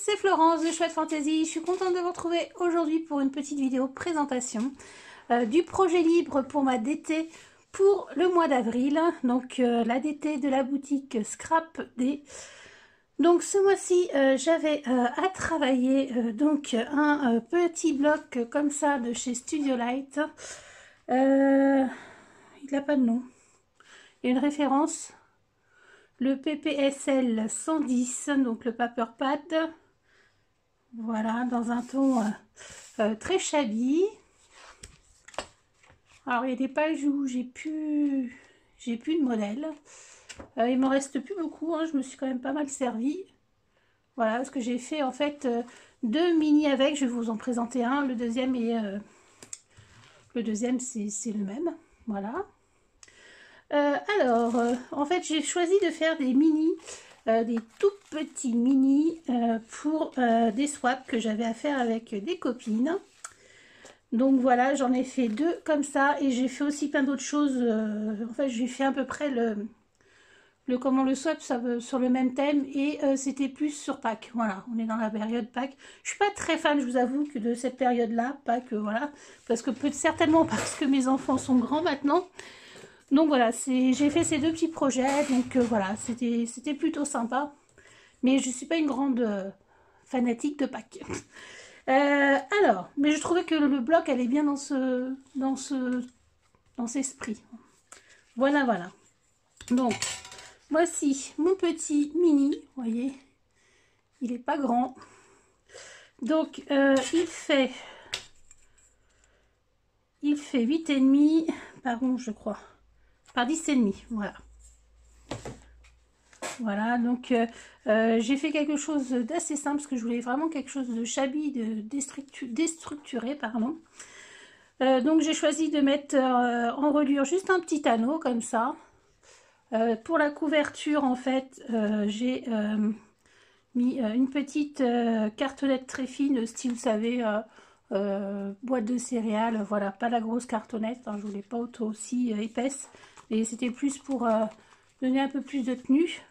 c'est Florence de Chouette Fantaisie. Je suis contente de vous retrouver aujourd'hui pour une petite vidéo présentation du projet libre pour ma DT pour le mois d'avril. Donc la DT de la boutique Scrap Day. Donc ce mois-ci j'avais à travailler donc un petit bloc comme ça de chez Studio Light. Il n'a pas de nom. Il y a une référence. Le PPSL 110, donc le Paper Pad, voilà, dans un ton très shabby. Alors il y a des pages où j'ai plus de modèles. Il m'en reste plus beaucoup, hein, je me suis quand même pas mal servi. Voilà, parce que j'ai fait en fait deux mini avec, je vais vous en présenter un, le deuxième c'est le même, voilà. En fait, j'ai choisi de faire des mini, des tout petits mini pour des swaps que j'avais à faire avec des copines. Donc voilà, j'en ai fait deux comme ça et j'ai fait aussi plein d'autres choses. En fait, j'ai fait à peu près le swap sur le même thème et c'était plus sur Pâques. Voilà, on est dans la période Pâques. Je suis pas très fan, je vous avoue, que de cette période-là, Pâques, voilà, parce que certainement parce que mes enfants sont grands maintenant. Donc voilà, j'ai fait ces deux petits projets, donc voilà, c'était plutôt sympa. Mais je ne suis pas une grande fanatique de Pâques. Mais je trouvais que le bloc allait bien dans cet esprit. Voilà, voilà. Donc, voici mon petit mini, vous voyez, il n'est pas grand. Donc, il fait 8,5 par 11, je crois. Par 10,5, voilà. Voilà, donc j'ai fait quelque chose d'assez simple, parce que je voulais vraiment quelque chose de shabby, déstructuré, pardon. Donc j'ai choisi de mettre en reliure juste un petit anneau, comme ça. Pour la couverture, en fait, j'ai mis une petite cartonnette très fine, style, vous savez, boîte de céréales, voilà, pas la grosse cartonnette, hein, je voulais pas aussi épaisse. Et c'était plus pour donner un peu plus de tenue.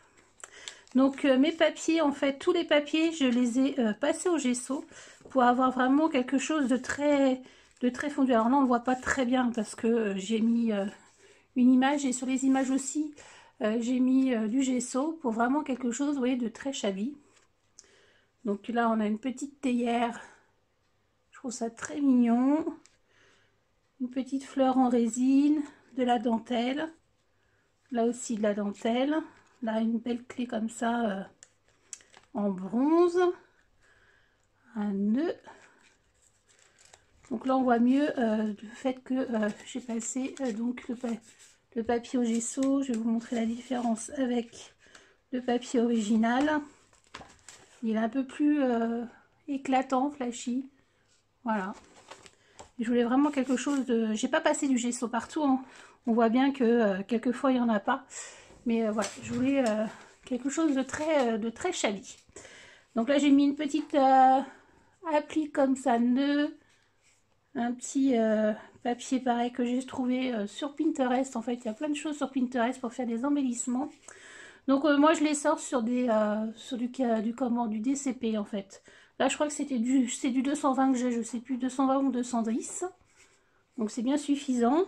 Donc mes papiers, en fait, tous les papiers, je les ai passés au gesso pour avoir vraiment quelque chose de très fondu. Alors là, on ne voit pas très bien parce que j'ai mis une image et sur les images aussi, j'ai mis du gesso pour vraiment quelque chose, vous voyez, de très shabby. Donc là, on a une petite théière. Je trouve ça très mignon. Une petite fleur en résine. De la dentelle, là aussi de la dentelle, là une belle clé comme ça en bronze, un nœud. Donc là on voit mieux le fait que j'ai passé donc le papier au gesso. Je vais vous montrer la différence avec le papier original. Il est un peu plus éclatant, flashy, voilà. Je voulais vraiment quelque chose de... J'ai pas passé du gesso partout, hein. On voit bien que quelquefois il n'y en a pas. Mais voilà, je voulais quelque chose de très shabby. Donc là j'ai mis une petite appli comme ça, nœud. Un petit papier pareil que j'ai trouvé sur Pinterest. En fait, il y a plein de choses sur Pinterest pour faire des embellissements. Donc moi je les sors sur du DCP en fait. Là, je crois que c'est du 220 que j'ai, je sais plus, 220 ou 210. Donc, c'est bien suffisant.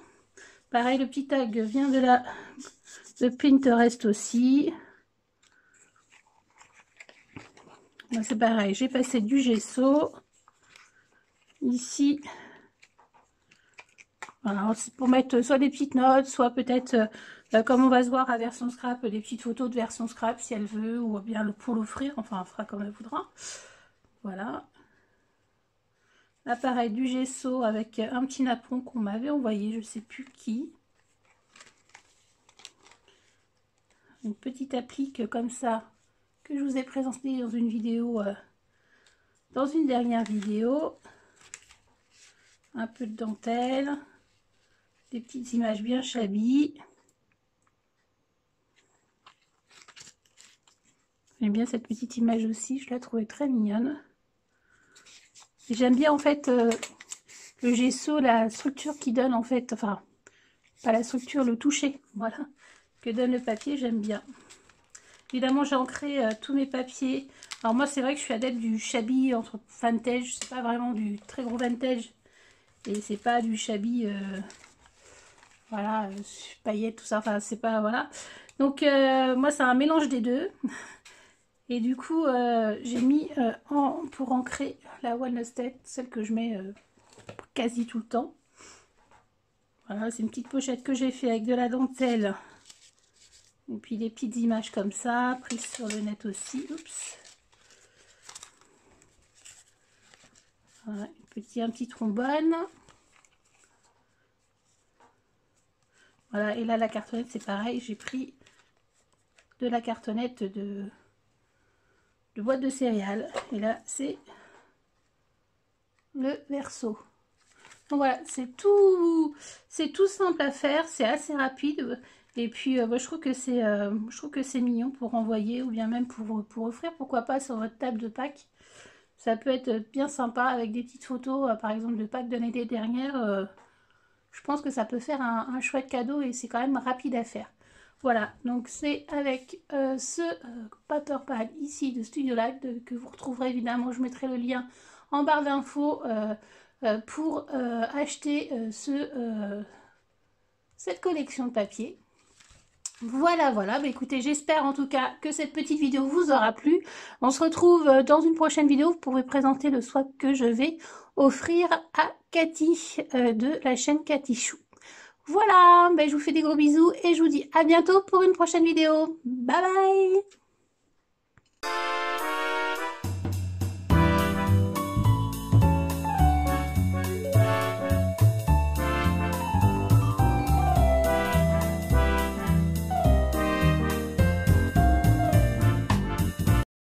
Pareil, le petit tag vient de Pinterest aussi. C'est pareil, j'ai passé du gesso. Ici, voilà, c'est pour mettre soit des petites notes, soit peut-être, comme on va se voir à version scrap, des petites photos de version scrap si elle veut, ou bien pour l'offrir. Enfin, elle fera comme elle voudra. Voilà. Là, pareil, du gesso avec un petit napperon qu'on m'avait envoyé, je ne sais plus qui. Une petite applique comme ça que je vous ai présentée dans une vidéo, dans une dernière vidéo. Un peu de dentelle, des petites images bien shabby. J'aime bien cette petite image aussi, je la trouvais très mignonne. J'aime bien en fait le gesso, la structure qui donne en fait, enfin, pas la structure, le toucher, voilà, que donne le papier, j'aime bien. Évidemment, j'ai ancré tous mes papiers Alors moi, c'est vrai que je suis adepte du shabby entre vintage, c'est pas vraiment du très gros vintage. Et c'est pas du shabby, voilà, paillettes, tout ça, enfin c'est pas, voilà. Donc moi, c'est un mélange des deux. Et du coup, j'ai mis pour ancrer la Walnut State, celle que je mets quasi tout le temps. Voilà, c'est une petite pochette que j'ai fait avec de la dentelle. Et puis des petites images comme ça, prises sur le net aussi. Oups. Voilà, un petit trombone. Voilà, et là la cartonnette c'est pareil, j'ai pris de la cartonnette de boîte de céréales. Et là c'est le verso. Donc voilà, c'est tout simple à faire, c'est assez rapide. Et puis moi, je trouve que c'est mignon pour envoyer ou bien même pour offrir, pourquoi pas sur votre table de Pâques. Ça peut être bien sympa avec des petites photos, par exemple de Pâques de l'année dernière. Je pense que ça peut faire un chouette cadeau et c'est quand même rapide à faire. Voilà, donc c'est avec ce paper pad ici de Studio Light que vous retrouverez évidemment, je mettrai le lien en barre d'infos pour acheter cette collection de papier. Voilà, voilà, bah écoutez, j'espère en tout cas que cette petite vidéo vous aura plu. On se retrouve dans une prochaine vidéo pour vous présenter le swag que je vais offrir à Cathy de la chaîne Cathy Chou. Voilà, bah je vous fais des gros bisous et je vous dis à bientôt pour une prochaine vidéo. Bye bye!